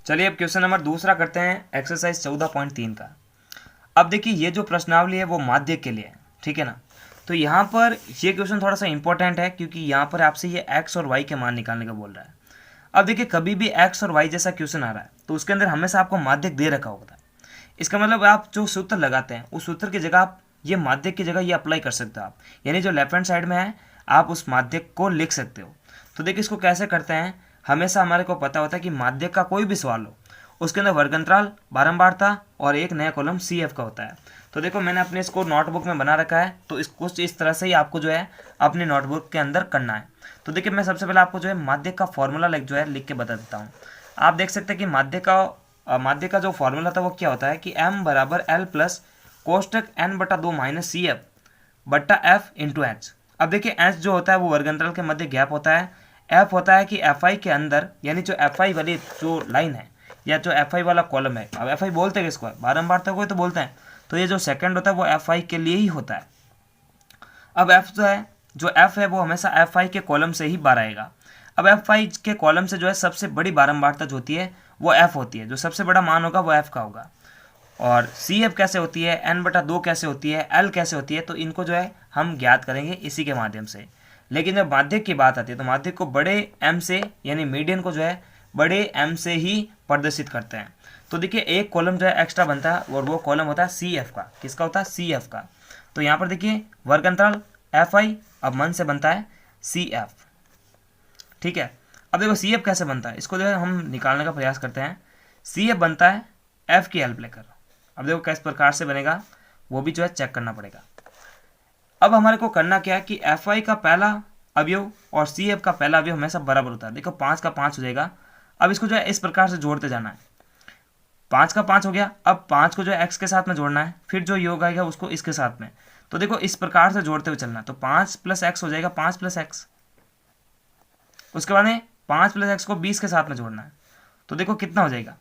चलिए अब question number दूसरा करते हैं, एक्सरसाइज 14.3 का। अब देखिए ये जो प्रश्नावली है वो माध्यक के लिए है, ठीक है ना। तो यहाँ पर ये क्वेश्चन थोड़ा सा इंपॉर्टेंट है क्योंकि यहाँ पर आपसे ये एक्स और वाई के मान निकालने का बोल रहा है। अब देखिए कभी भी एक्स और वाई जैसा क्वेश्चन आ रहा है तो उसके अंदर हमेशा आपको माध्यक दे रखा होता है। इसका मतलब आप जो सूत्र लगाते हैं उस सूत्र की जगह आप ये माध्यक की जगह ये अप्लाई कर सकते हो आप, यानी जो लेफ्ट हैंड साइड में है आप उस माध्यक को लिख सकते हो। तो देखिए इसको कैसे करते हैं, हमेशा हमारे को पता होता है कि माध्यक का कोई भी सवाल हो उसके अंदर वर्ग अंतराल, बारंबारता और एक नया कॉलम सी एफ का होता है। तो देखो मैंने अपने इसको नोटबुक में बना रखा है, तो इसको इस तरह से ही आपको जो है अपने नोटबुक के अंदर करना है। तो देखिए मैं सबसे पहले आपको जो है माध्यक का फॉर्मूला लिख के बता देता हूँ। आप देख सकते हैं कि माध्यक का जो फॉर्मूला था वो क्या होता है कि m बराबर एल प्लस कोष्टक n बटा 2 माइनस सी एफ बट्टा एफ इंटू एच। अब देखिए एच जो होता है वो वर्ग अंतराल के मध्य गैप होता है, एफ होता है कि एफ आई के अंदर, यानी जो एफ आई वाली जो लाइन है या जो एफ आई वाला कॉलम है, अब एफ आई बोलते हैं किसको, बारंबार तक कोई तो बोलते हैं, तो ये जो सेकंड होता है वो एफ आई के लिए ही होता है। अब एफ जो एफ है वो हमेशा एफ आई के कॉलम से ही बाहर आएगा। अब एफ आई के कॉलम से जो है सबसे बड़ी बारंबारता जो होती है वो एफ होती है, जो सबसे बड़ा मान होगा वो एफ का होगा। और सी एफ कैसे होती है, एन बटा 2 कैसे होती है, एल कैसे होती है, तो इनको जो है हम ज्ञात करेंगे इसी के माध्यम से। लेकिन जब माध्यक की बात आती है तो माध्यक को बड़े एम से, यानी मीडियन को जो है बड़े एम से ही प्रदर्शित करते हैं। तो देखिए एक कॉलम जो है एक्स्ट्रा बनता है और वो कॉलम होता है सी एफ का। किसका होता है, सी एफ का। तो यहाँ पर देखिए वर्ग अंतराल एफ आई अब मन से बनता है सी एफ, ठीक है। अब देखो सी एफ कैसे बनता है, इसको जो है हम निकालने का प्रयास करते हैं। सी एफ बनता है एफ की हेल्प लेकर। अब देखो किस प्रकार से बनेगा वो भी जो है चेक करना पड़ेगा। अब हमारे को करना क्या है कि एफ आई का पहला अवयव और सी एफ का पहला अवयव हमेशा बराबर होता है। देखो 5 का 5 हो जाएगा। अब इसको जो है इस प्रकार से जोड़ते जाना है। 5 का 5 हो गया, अब 5 को जो है एक्स के साथ में जोड़ना है, फिर जो योग आएगा उसको इसके साथ में। तो देखो इस प्रकार से जोड़ते हुए चलना है। तो 5 प्लस एक्स हो जाएगा 5 प्लस एक्स। उसके बाद में 5 प्लस एक्स को 20 के साथ में जोड़ना है। तो देखो कितना हो जाएगा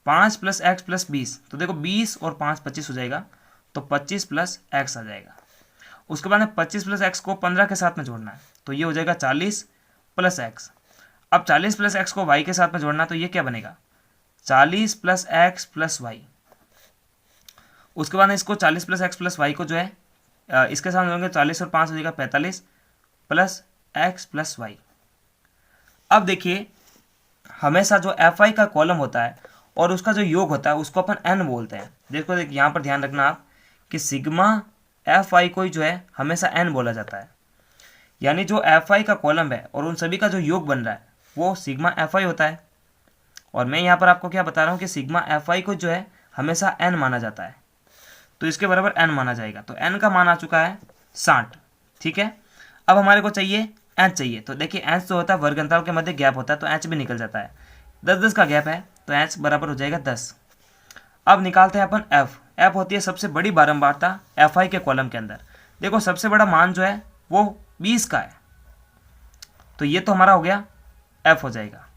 5 प्लस एक्स प्लस 20। तो देखो 20 और 5 25 हो जाएगा, तो 25 प्लस एक्स आ जाएगा। उसके बाद में 25 प्लस एक्स को 15 के साथ में जोड़ना है, तो ये हो जाएगा 40 प्लस एक्स। अब 40 प्लस एक्स को वाई के साथ में जोड़ना है, तो ये क्या बनेगा 40 प्लस एक्स प्लस वाई। उसके बाद इसको 40 प्लस एक्स प्लस वाई को जो है इसके साथ जोड़ेंगे, 40 और 5 हो जाएगा 45 प्लस एक्स प्लस वाई। अब देखिए हमेशा जो एफ आई का कॉलम होता है और उसका जो योग होता है उसको अपन एन बोलते हैं। देखो यहाँ पर ध्यान रखना आप कि सिग्मा एफ आई को जो है हमेशा एन बोला जाता है, यानी जो एफ आई का कॉलम है और उन सभी का जो योग बन रहा है वो सिग्मा एफ आई होता है। और मैं यहाँ पर आपको क्या बता रहा हूँ कि सिग्मा एफ आई को जो है हमेशा एन माना जाता है, तो इसके बराबर एन माना जाएगा। तो एन का मान आ चुका है 60, ठीक है। अब हमारे को चाहिए एच चाहिए। तो देखिए एच जो होता है वर्ग अंतराल के मध्य गैप होता है, तो एच भी निकल जाता है। 10-10 का गैप है तो एच बराबर हो जाएगा 10। अब निकालते हैं अपन एफ। एफ होती है सबसे बड़ी बारंबारता एफ आई के कॉलम के अंदर। देखो सबसे बड़ा मान जो है वो 20 का है, तो ये तो हमारा हो गया एफ हो जाएगा।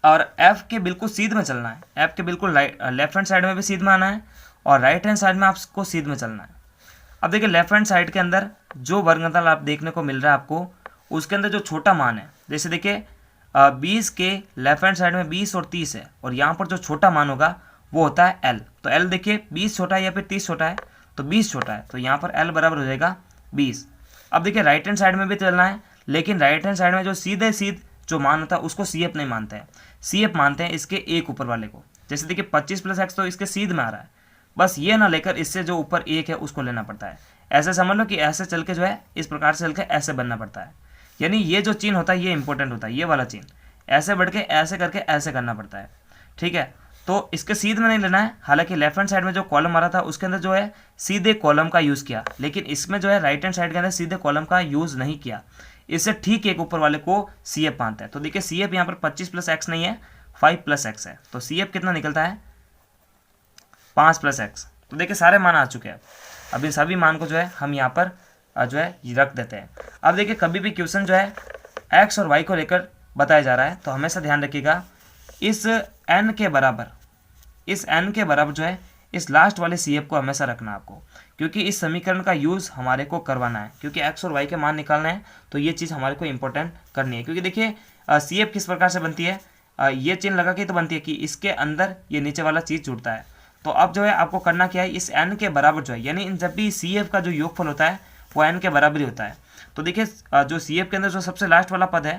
और एफ के बिल्कुल सीध में चलना है, एफ के बिल्कुल लेफ्ट हैंड साइड में भी सीध में आना है और राइट हैंड साइड में आपको सीध में चलना है। अब देखिए लेफ्ट हैंड साइड के अंदर जो वर्ग अंतराल आप देखने को मिल रहा है आपको, उसके अंदर जो छोटा मान है, जैसे देखिए 20 के लेफ्ट हैंड साइड में 20 और 30 है, और यहाँ पर जो छोटा मान होगा वो होता है एल। तो एल देखिए 20 छोटा है या फिर 30 छोटा है, तो 20 छोटा है, तो यहाँ पर एल बराबर हो जाएगा 20। अब देखिए राइट हैंड साइड में भी चलना है, लेकिन राइट हैंड साइड में जो सीध जो मान होता है उसको सी एफ नहीं मानते हैं, सी एफ मानते हैं इसके एक ऊपर वाले को। जैसे देखिए 25 प्लस एक्स तो इसके सीध में आ रहा है, बस ये ना लेकर इससे जो ऊपर एक है उसको लेना पड़ता है। ऐसे समझ लो कि ऐसे चल के जो है इस प्रकार से चल के ऐसे बनना पड़ता है, यानी ये जो चिन्ह होता है ये इंपॉर्टेंट होता है, ये वाला चिन्ह ऐसे बढ़ के ऐसे करके ऐसे करना पड़ता है, ठीक है। तो इसके सीध में नहीं लेना है, हालांकि लेफ्ट हैंड साइड में जो कॉलम आ रहा था उसके अंदर जो है सीधे कॉलम का यूज़ किया, लेकिन इसमें जो है राइट हैंड साइड के अंदर सीधे कॉलम का यूज़ नहीं किया, इससे ठीक एक ऊपर वाले को सी एफ मानता है। तो देखिए सी एफ यहाँ पर 25 प्लस एक्स नहीं है, 5 प्लस एक्स है, तो सी एफ कितना निकलता है 5 प्लस एक्स। तो देखिए सारे मान आ चुके हैं, अब इन सभी मान को जो है हम यहाँ पर जो है रख देते हैं। अब देखिए कभी भी क्वेश्चन जो है एक्स और वाई को लेकर बताया जा रहा है तो हमेशा ध्यान रखिएगा इस एन के बराबर जो है इस लास्ट वाले सी एफ को हमेशा रखना आपको, क्योंकि इस समीकरण का यूज़ हमारे को करवाना है, क्योंकि एक्स और वाई के मान निकालना है, तो ये चीज़ हमारे को इंपॉर्टेंट करनी है। क्योंकि देखिए सी एफ किस प्रकार से बनती है, ये चिन्ह लगा के तो बनती है कि इसके अंदर ये नीचे वाला चीज़ जुड़ता है। तो अब जो है आपको करना क्या है, इस n के बराबर जो है, यानी जब भी CF का जो योगफल होता है वो n के बराबर ही होता है। तो देखिए जो CF के अंदर जो सबसे लास्ट वाला पद है,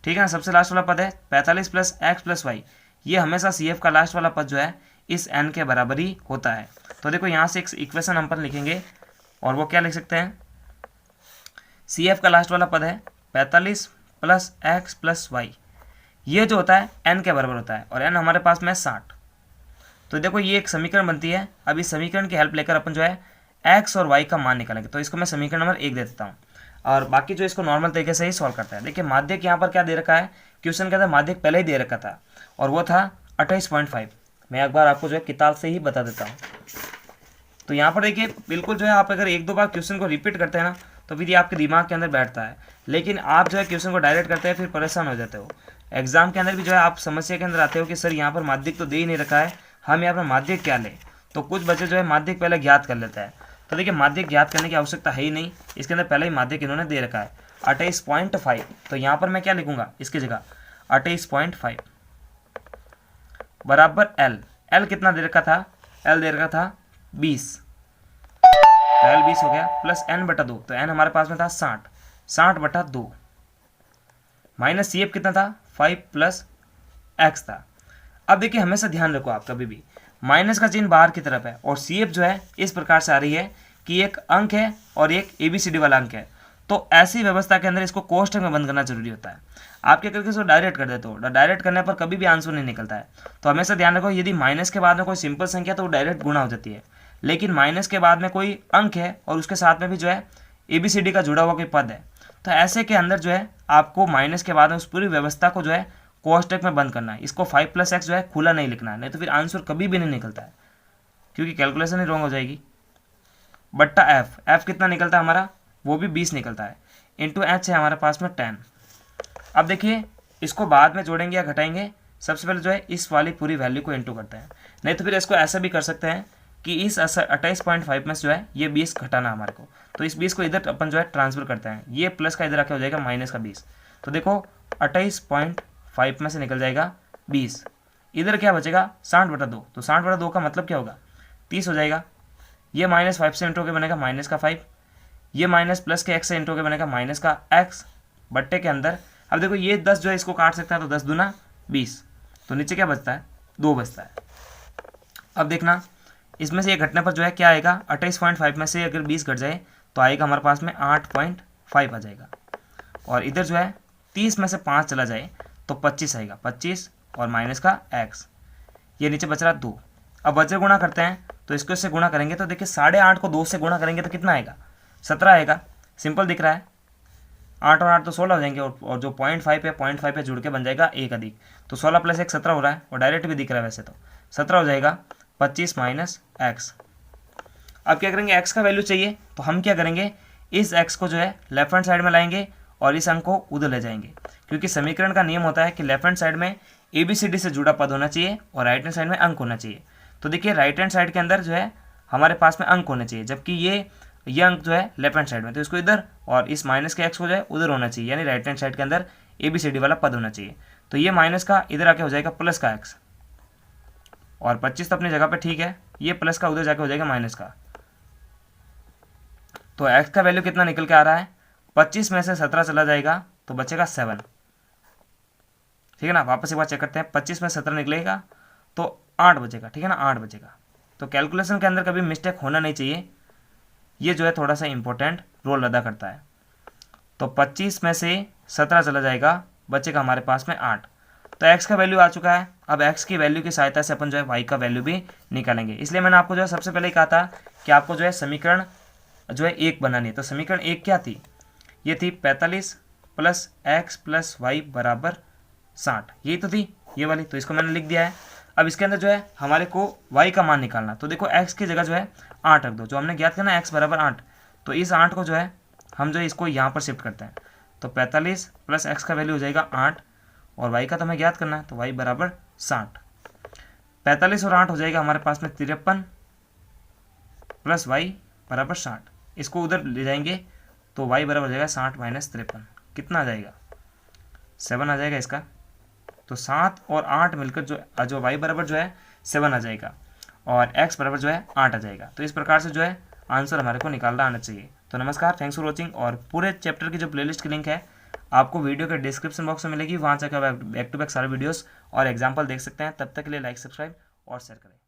ठीक है ना, सबसे लास्ट वाला पद है 45 प्लस एक्स प्लस वाई, ये हमेशा CF का लास्ट वाला पद जो है इस n के बराबर ही होता है। तो देखो यहाँ से एक इक्वेशन हम पर लिखेंगे और वो क्या लिख सकते हैं, CF का लास्ट वाला पद है 45 प्लस एक्स प्लस वाई, ये जो होता है n के बराबर होता है और n हमारे पास में 60। तो देखो ये एक समीकरण बनती है। अब इस समीकरण की हेल्प लेकर अपन जो है x और y का मान निकालेंगे। तो इसको मैं समीकरण नंबर 1 दे देता हूँ और बाकी जो इसको नॉर्मल तरीके से ही सॉल्व करता है। देखिए माध्यक यहाँ पर क्या दे रखा है, क्वेश्चन के अंदर माध्यक पहले ही दे रखा था और वो था 28.5। मैं एक बार आपको जो है किताब से ही बता देता हूँ। तो यहाँ पर देखिए बिल्कुल जो है आप अगर एक दो बार क्वेश्चन को रिपीट करते हैं ना तो फिर ये आपके दिमाग के अंदर बैठता है, लेकिन आप जो है क्वेश्चन को डायरेक्ट करते हैं फिर परेशान हो जाते हो। एग्जाम के अंदर भी जो है आप समस्या के अंदर आते हो कि सर यहाँ पर माध्यक तो दे ही नहीं रखा है, हम यहाँ पर माध्यक क्या लें। तो कुछ बच्चे जो है माध्यक पहले ज्ञात कर लेते हैं। तो देखिए माध्यक ज्ञात करने की आवश्यकता है ही नहीं, इसके अंदर पहले ही माध्यक इन्होंने दे रखा है 28.5। तो यहाँ पर मैं क्या लिखूंगा इसकी जगह 28.5 बराबर L कितना दे रखा था, L दे रखा था 20, तो L 20 हो गया प्लस n बटा 2, तो n हमारे पास में था 60 बटा 2 माइनस CF कितना था 5 प्लस x था। अब देखिए हमेशा ध्यान रखो आप कभी भी माइनस का चिन्ह बाहर की तरफ है और CF जो है इस प्रकार से आ रही है कि एक अंक है और एक ABCD वाला अंक है। तो ऐसी व्यवस्था के अंदर इसको कोष्ठक में बंद करना जरूरी होता है। आप क्या करके इसको डायरेक्ट कर देते हो, डायरेक्ट करने पर कभी भी आंसर नहीं निकलता है। तो हमेशा ध्यान रखो यदि माइनस के बाद में कोई सिंपल संख्या तो वो डायरेक्ट गुणा हो जाती है, लेकिन माइनस के बाद में कोई अंक है और उसके साथ में भी जो है ABCD का जुड़ा हुआ कोई पद है, तो ऐसे के अंदर जो है आपको माइनस के बाद में उस पूरी व्यवस्था को जो है कोष्ठक में बंद करना है। इसको 5 प्लस एक्स जो है खुला नहीं लिखना है, नहीं तो फिर आंसर कभी भी नहीं निकलता है क्योंकि कैलकुलेशन ही रॉन्ग हो जाएगी। बट्टा एफ कितना निकलता है हमारा, वो भी 20 निकलता है, इंटू एच है हमारे पास में 10। अब देखिए इसको बाद में जोड़ेंगे या घटाएंगे, सबसे पहले जो है इस वाली पूरी वैल्यू को इंटू करते हैं, नहीं तो फिर इसको ऐसा भी कर सकते हैं कि इस 28.5 में जो है ये 20 घटाना हमारे को, तो इस 20 को इधर अपन जो है ट्रांसफर करते हैं, ये प्लस का इधर आके हो जाएगा माइनस का 20। तो देखो 28.5 में से निकल जाएगा 20, इधर क्या बचेगा 60 बटा 2। तो 60 बटा 2 का मतलब क्या होगा 30 हो जाएगा। ये माइनस 5 से इंटू के बनेगा माइनस का 5, ये माइनस प्लस के x से इंटू के बनेगा माइनस का x बट्टे के अंदर। अब देखो ये 10 जो है इसको काट सकता है, तो 10 दूना 20, तो नीचे क्या बचता है 2 बचता है। अब देखना इसमें से ये घटने पर जो है क्या आएगा, 28.5 में से अगर 20 घट जाए तो आएगा हमारे पास में 8.5 आ जाएगा, और इधर जो है 30 में से 5 चला जाए तो 25 आएगा, 25 और माइनस का x, ये नीचे बच रहा 2। अब वज्र गुणा करते हैं तो इसको इससे गुणा करेंगे तो देखिए 8.5 को 2 से गुणा करेंगे तो कितना आएगा 17 आएगा, सिंपल दिख रहा है। 8 और 8 तो 16 हो जाएंगे और जो 0.5 है 0.5 पे जुड़ के बन जाएगा 1 अधिक, तो 16 प्लस 1 17 हो रहा है और डायरेक्ट भी दिख रहा है वैसे तो 17 हो जाएगा 25 माइनस एक्स। अब क्या करेंगे x का वैल्यू चाहिए, तो हम क्या करेंगे इस x को जो है लेफ्ट हैंड साइड में लाएंगे और इस अंक को उधर ले जाएंगे, क्योंकि समीकरण का नियम होता है कि लेफ्ट हैंड साइड में ABCD से जुड़ा पद होना चाहिए और राइट हैंड साइड में अंक होना चाहिए। तो देखिए राइट हैंड साइड के अंदर जो है हमारे पास में अंक होने चाहिए, जबकि ये अंक जो है लेफ्ट हैंड साइड में, तो इसको इधर और इस माइनस के x को जो है उधर होना चाहिए, यानी राइट हैंड साइड के अंदर ABCD वाला पद होना चाहिए। तो ये माइनस का इधर आके हो जाएगा प्लस का x, और 25 तो अपनी जगह पे ठीक है, ये प्लस का उधर जाके हो जाएगा माइनस का। तो x का वैल्यू कितना निकल के आ रहा है, 25 में से 17 चला जाएगा तो बचेगा 7, ठीक है ना। वापस एक बार चेक करते हैं, 25 में 17 निकलेगा तो 8 बचेगा, ठीक है ना, 8 बचेगा। तो कैलकुलेशन के अंदर कभी मिस्टेक होना नहीं चाहिए, ये जो है थोड़ा सा इंपॉर्टेंट रोल अदा करता है। तो 25 में से 17 चला जाएगा, बचेगा हमारे पास में 8। तो x का वैल्यू आ चुका है। अब x की वैल्यू की सहायता से अपन जो है y का वैल्यू भी निकालेंगे। इसलिए मैंने आपको जो है सबसे पहले कहा था कि आपको जो है समीकरण जो है 1 बनानी है। तो समीकरण 1 क्या थी, ये थी 45 प्लस एक्स प्लस वाई बराबर 60, यही तो थी ये वाली, तो इसको मैंने लिख दिया है। अब इसके अंदर जो है हमारे को y का मान निकालना, तो देखो x की जगह जो है 8 रख दो, जो हमने ज्ञात किया ना x बराबर 8, तो इस 8 को जो है हम जो है इसको यहाँ पर शिफ्ट करते हैं। तो 45 प्लस x का वैल्यू हो जाएगा 8 और y का तो हमें ज्ञात करना है, तो y बराबर 60। 45 और 8 हो जाएगा हमारे पास में 53 प्लस y बराबर 60, इसको उधर ले जाएंगे तो y बराबर हो जाएगा 60 माइनस 53, कितना आ जाएगा 7 आ जाएगा इसका। तो 7 और 8 मिलकर जो y बराबर जो है 7 आ जाएगा और x बराबर जो है 8 आ जाएगा। तो इस प्रकार से जो है आंसर हमारे को निकालना आना चाहिए। तो नमस्कार, थैंक्स फॉर वॉचिंग। और पूरे चैप्टर की जो प्लेलिस्ट की लिंक है आपको वीडियो के डिस्क्रिप्शन बॉक्स में मिलेगी, वहाँ से आप बैक टू बैक सारे वीडियोस और एग्जाम्पल देख सकते हैं। तब तक के लिए लाइक, सब्सक्राइब और शेयर करें।